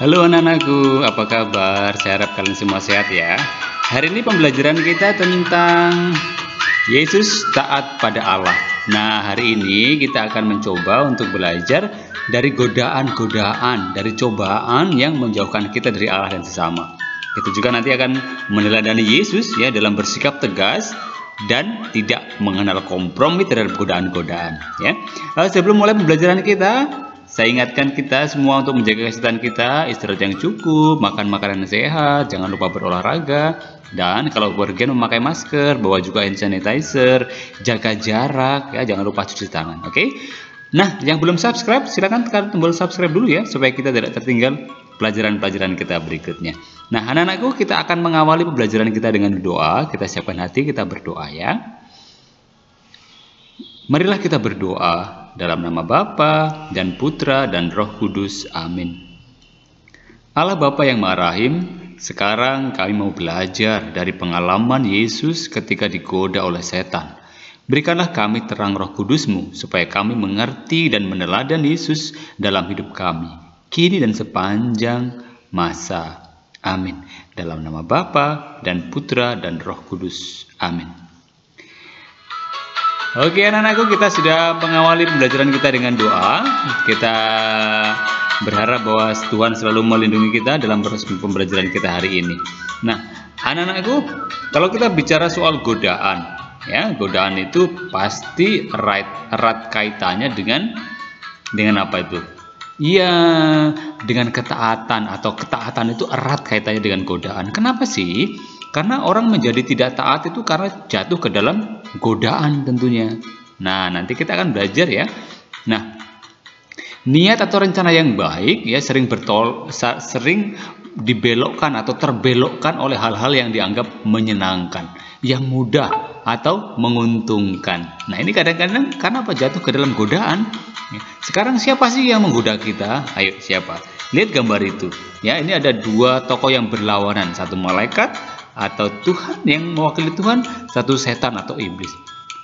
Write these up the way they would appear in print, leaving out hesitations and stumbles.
Halo anak-anakku, apa kabar? Saya harap kalian semua sehat ya. Hari ini pembelajaran kita tentang Yesus taat pada Allah. Nah, hari ini kita akan mencoba untuk belajar dari godaan-godaan, dari cobaan yang menjauhkan kita dari Allah dan sesama. Kita juga nanti akan meneladani Yesus ya dalam bersikap tegas dan tidak mengenal kompromi terhadap godaan-godaan ya. Sebelum mulai pembelajaran kita, saya ingatkan kita semua untuk menjaga kesehatan kita, istirahat yang cukup, makan makanan yang sehat, jangan lupa berolahraga, dan kalau bepergian memakai masker, bawa juga hand sanitizer, jaga jarak, ya, jangan lupa cuci tangan, oke? Nah, yang belum subscribe, silakan tekan tombol subscribe dulu ya, supaya kita tidak tertinggal pelajaran-pelajaran kita berikutnya. Nah, anak-anakku, kita akan mengawali pembelajaran kita dengan doa. Kita siapkan hati, kita berdoa ya. Marilah kita berdoa. Dalam nama Bapa dan Putra dan Roh Kudus. Amin. Allah Bapa yang Maha Rahim, sekarang kami mau belajar dari pengalaman Yesus ketika digoda oleh setan. Berikanlah kami terang Roh Kudus-Mu, supaya kami mengerti dan meneladani Yesus dalam hidup kami, kini dan sepanjang masa. Amin. Dalam nama Bapa dan Putra dan Roh Kudus. Amin. Oke anak-anakku, kita sudah mengawali pembelajaran kita dengan doa. Kita berharap bahwa Tuhan selalu melindungi kita dalam proses pembelajaran kita hari ini. Nah anak-anakku, kalau kita bicara soal godaan ya, godaan itu pasti erat kaitannya dengan apa itu? Iya, dengan ketaatan, atau ketaatan itu erat kaitannya dengan godaan. Kenapa sih? Karena orang menjadi tidak taat itu karena jatuh ke dalam godaan tentunya. Nah, nanti kita akan belajar ya. Nah, niat atau rencana yang baik ya sering dibelokkan atau terbelokkan oleh hal-hal yang dianggap menyenangkan, yang mudah atau menguntungkan. Nah, ini kadang-kadang karena apa? Jatuh ke dalam godaan. Sekarang siapa sih yang menggoda kita? Ayo, siapa? Lihat gambar itu. Ya, ini ada dua tokoh yang berlawanan, satu malaikat atau Tuhan yang mewakili Tuhan, satu setan atau iblis.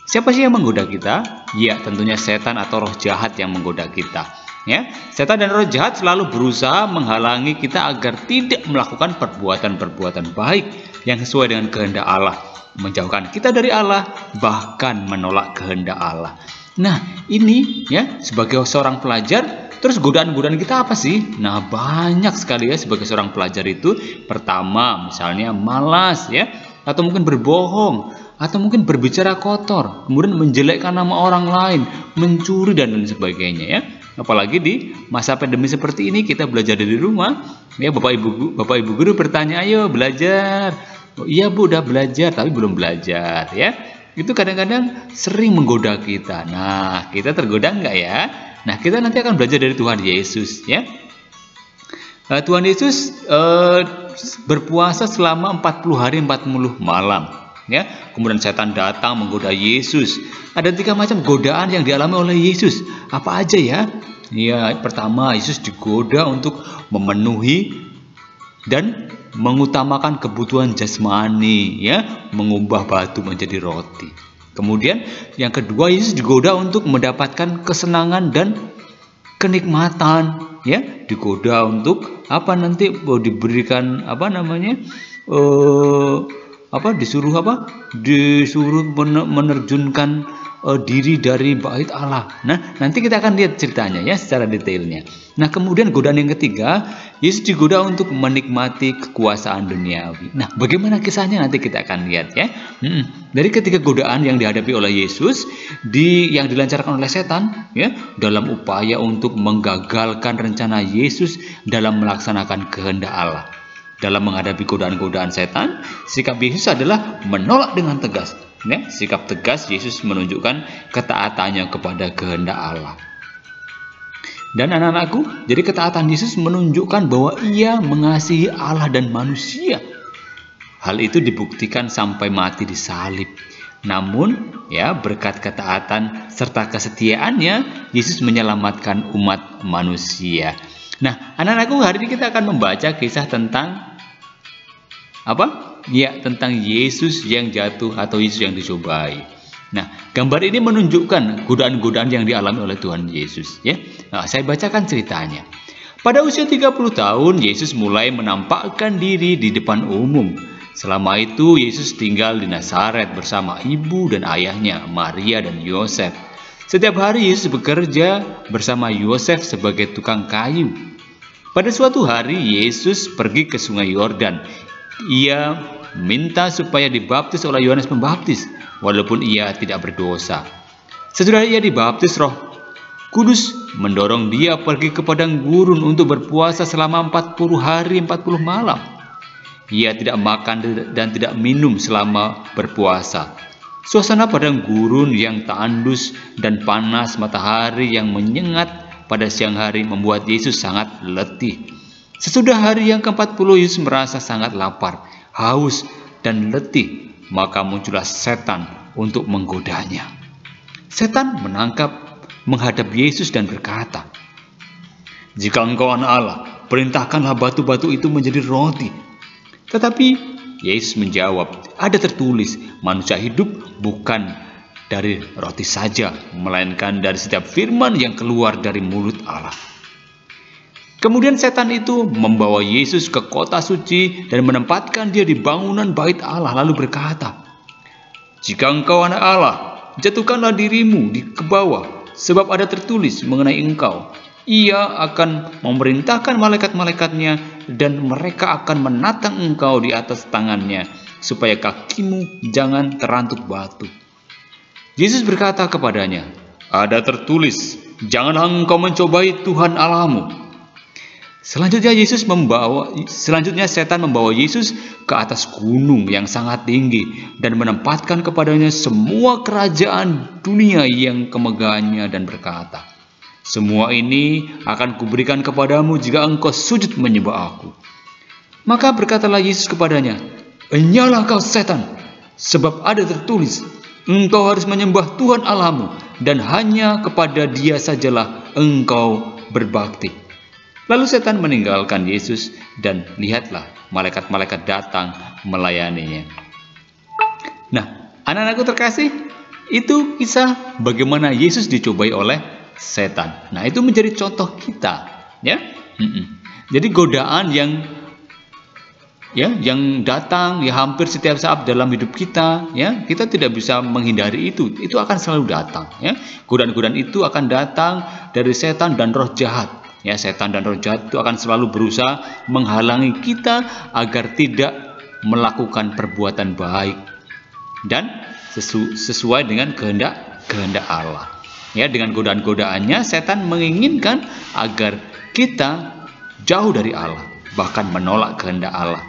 Siapa sih yang menggoda kita? Ya, tentunya setan atau roh jahat yang menggoda kita. Ya, setan dan roh jahat selalu berusaha menghalangi kita agar tidak melakukan perbuatan-perbuatan baik yang sesuai dengan kehendak Allah, menjauhkan kita dari Allah, bahkan menolak kehendak Allah. Nah, ini ya sebagai seorang pelajar, terus godaan-godaan kita apa sih? Nah, banyak sekali ya sebagai seorang pelajar itu. Pertama, misalnya malas ya, atau mungkin berbohong, atau mungkin berbicara kotor, kemudian menjelekkan nama orang lain, mencuri dan lain sebagainya ya. Apalagi di masa pandemi seperti ini, kita belajar dari rumah. Ya, Bapak Ibu guru bertanya, "Ayo belajar." Oh, iya Bu, udah belajar, tapi belum belajar ya. Itu kadang-kadang sering menggoda kita. Nah, kita tergoda enggak ya? Nah, kita nanti akan belajar dari Tuhan Yesus ya. Tuhan Yesus berpuasa selama 40 hari 40 malam ya. Kemudian setan datang menggoda Yesus. Ada 3 macam godaan yang dialami oleh Yesus. Apa aja ya? Ya, pertama, Yesus digoda untuk memenuhi dan mengutamakan kebutuhan jasmani ya, mengubah batu menjadi roti. Kemudian yang kedua, Yesus digoda untuk mendapatkan kesenangan dan kenikmatan ya, digoda untuk apa nanti diberikan apa namanya disuruh menerjunkan diri dari bait Allah. Nah, nanti kita akan lihat ceritanya ya secara detailnya. Nah, kemudian godaan yang ketiga, Yesus digoda untuk menikmati kekuasaan duniawi. Nah, bagaimana kisahnya nanti kita akan lihat ya. Dari ketiga godaan yang dihadapi oleh Yesus, yang dilancarkan oleh setan ya, dalam upaya untuk menggagalkan rencana Yesus dalam melaksanakan kehendak Allah. Dalam menghadapi godaan-godaan setan, sikap Yesus adalah menolak dengan tegas. Ya, sikap tegas Yesus menunjukkan ketaatannya kepada kehendak Allah. Dan anak-anakku, jadi ketaatan Yesus menunjukkan bahwa Ia mengasihi Allah dan manusia. Hal itu dibuktikan sampai mati di salib. Namun, ya, berkat ketaatan serta kesetiaannya, Yesus menyelamatkan umat manusia. Nah, anak-anakku, hari ini kita akan membaca kisah tentang apa? Ya, tentang Yesus yang jatuh atau Yesus yang dicobai. Nah, gambar ini menunjukkan godaan-godaan yang dialami oleh Tuhan Yesus ya. Nah, saya bacakan ceritanya. Pada usia 30 tahun, Yesus mulai menampakkan diri di depan umum. Selama itu, Yesus tinggal di Nazaret bersama ibu dan ayahnya, Maria dan Yosef. Setiap hari Yesus bekerja bersama Yosef sebagai tukang kayu. Pada suatu hari, Yesus pergi ke Sungai Yordan. Ia minta supaya dibaptis oleh Yohanes Pembaptis, walaupun ia tidak berdosa. Sesudah ia dibaptis, Roh Kudus mendorong dia pergi ke padang gurun untuk berpuasa selama 40 hari 40 malam. Ia tidak makan dan tidak minum selama berpuasa. Suasana padang gurun yang tandus dan panas matahari yang menyengat pada siang hari membuat Yesus sangat letih. Sesudah hari yang ke-40, Yesus merasa sangat lapar, haus, dan letih. Maka muncullah setan untuk menggodanya. Setan menghadap Yesus dan berkata, "Jika engkau anak Allah, perintahkanlah batu-batu itu menjadi roti." Tetapi Yesus menjawab, "Ada tertulis, manusia hidup bukan dari roti saja, melainkan dari setiap firman yang keluar dari mulut Allah." Kemudian setan itu membawa Yesus ke kota suci dan menempatkan dia di bangunan bait Allah, lalu berkata, "Jika engkau anak Allah, jatuhkanlah dirimu ke bawah, sebab ada tertulis mengenai engkau, ia akan memerintahkan malaikat-malaikatnya dan mereka akan menatang engkau di atas tangannya, supaya kakimu jangan terantuk batu." Yesus berkata kepadanya, "Ada tertulis, janganlah engkau mencobai Tuhan Allahmu." Selanjutnya setan membawa Yesus ke atas gunung yang sangat tinggi dan menempatkan kepadanya semua kerajaan dunia yang kemegahannya dan berkata, "Semua ini akan kuberikan kepadamu jika engkau sujud menyembah aku." Maka berkatalah Yesus kepadanya, "Enyalah kau setan, sebab ada tertulis, engkau harus menyembah Tuhan Allahmu dan hanya kepada Dia sajalah engkau berbakti." Lalu setan meninggalkan Yesus dan lihatlah malaikat-malaikat datang melayaninya. Nah, anak-anakku terkasih, itu kisah bagaimana Yesus dicobai oleh setan. Nah, itu menjadi contoh kita, ya. Jadi godaan yang datang ya hampir setiap saat dalam hidup kita, ya, kita tidak bisa menghindari itu akan selalu datang, ya. Godaan-godaan itu akan datang dari setan dan roh jahat. Ya, setan dan roh jahat itu akan selalu berusaha menghalangi kita agar tidak melakukan perbuatan baik dan sesuai dengan kehendak Allah. Ya, dengan godaan-godaannya setan menginginkan agar kita jauh dari Allah, bahkan menolak kehendak Allah.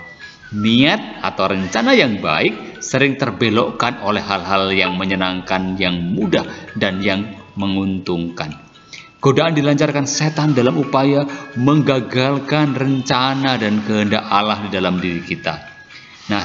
Niat atau rencana yang baik sering terbelokkan oleh hal-hal yang menyenangkan, yang mudah dan yang menguntungkan. Godaan dilancarkan setan dalam upaya menggagalkan rencana dan kehendak Allah di dalam diri kita. Nah,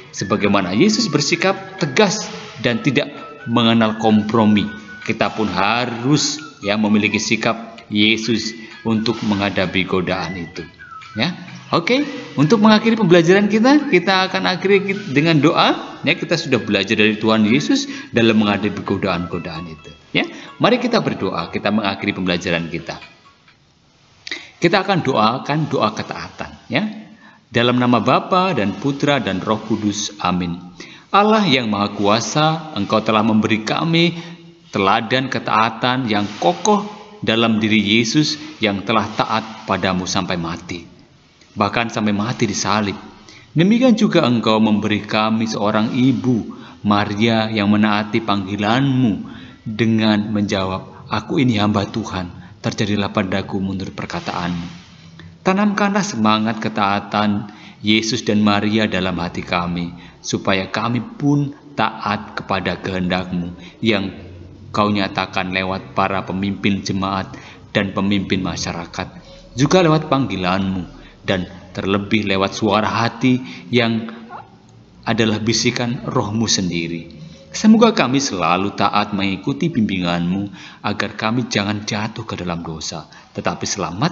sebagaimana Yesus bersikap tegas dan tidak mengenal kompromi, kita pun harus memiliki sikap Yesus untuk menghadapi godaan itu. Ya, oke. Untuk mengakhiri pembelajaran kita akan akhiri dengan doa. Ya, kita sudah belajar dari Tuhan Yesus dalam menghadapi godaan-godaan itu. Ya, mari kita berdoa, kita mengakhiri pembelajaran kita. Kita akan doakan doa ketaatan, ya. Dalam nama Bapa dan Putra dan Roh Kudus, amin. Allah yang Maha Kuasa, Engkau telah memberi kami teladan ketaatan yang kokoh dalam diri Yesus yang telah taat padamu sampai mati, bahkan sampai mati di salib. Demikian juga Engkau memberi kami seorang ibu, Maria, yang menaati panggilan-Mu dengan menjawab, "Aku ini hamba Tuhan, terjadilah padaku menurut perkataan-Mu." Tanamkanlah semangat ketaatan Yesus dan Maria dalam hati kami, supaya kami pun taat kepada kehendak-Mu yang Kau nyatakan lewat para pemimpin jemaat dan pemimpin masyarakat, juga lewat panggilan-Mu, dan terlebih lewat suara hati yang adalah bisikan Roh-Mu sendiri. Semoga kami selalu taat mengikuti bimbingan-Mu, agar kami jangan jatuh ke dalam dosa, tetapi selamat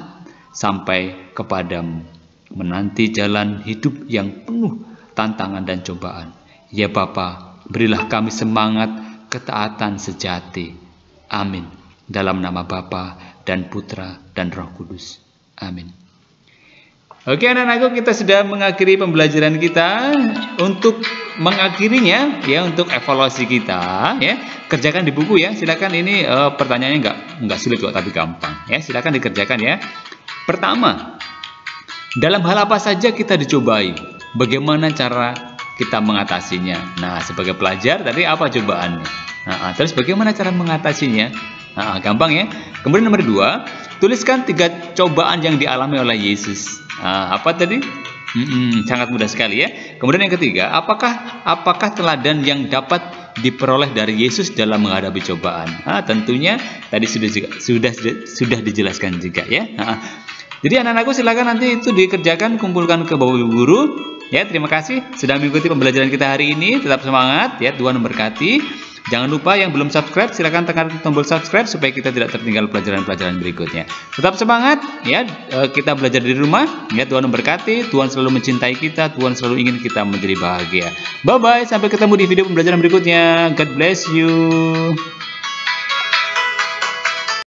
sampai kepadamu, menanti jalan hidup yang penuh tantangan dan cobaan. Ya Bapa, berilah kami semangat ketaatan sejati. Amin. Dalam nama Bapa dan Putra dan Roh Kudus. Amin. Oke anak-anakku, kita sudah mengakhiri pembelajaran kita. Untuk mengakhirinya ya, untuk evaluasi kita ya, kerjakan di buku ya. Silakan, ini pertanyaannya nggak sulit kok, tapi gampang ya. Silakan dikerjakan ya. Pertama, dalam hal apa saja kita dicobai? Bagaimana cara kita mengatasinya? Nah, sebagai pelajar tadi apa cobaannya? Nah, terus bagaimana cara mengatasinya? Nah, gampang ya. Kemudian nomor 2, tuliskan 3 cobaan yang dialami oleh Yesus. Nah, apa tadi? Sangat mudah sekali ya. Kemudian yang ketiga, apakah teladan yang dapat diperoleh dari Yesus dalam menghadapi cobaan? Tentunya tadi sudah dijelaskan juga ya. Jadi anak-anakku, silakan nanti itu dikerjakan, kumpulkan ke bawah guru ya. Terima kasih sudah mengikuti pembelajaran kita hari ini. Tetap semangat ya, Tuhan memberkati. Jangan lupa yang belum subscribe, silakan tekan tombol subscribe supaya kita tidak tertinggal pelajaran-pelajaran berikutnya. Tetap semangat ya, kita belajar di rumah ya. Tuhan memberkati, Tuhan selalu mencintai kita, Tuhan selalu ingin kita menjadi bahagia. Bye bye, sampai ketemu di video pembelajaran berikutnya. God bless you.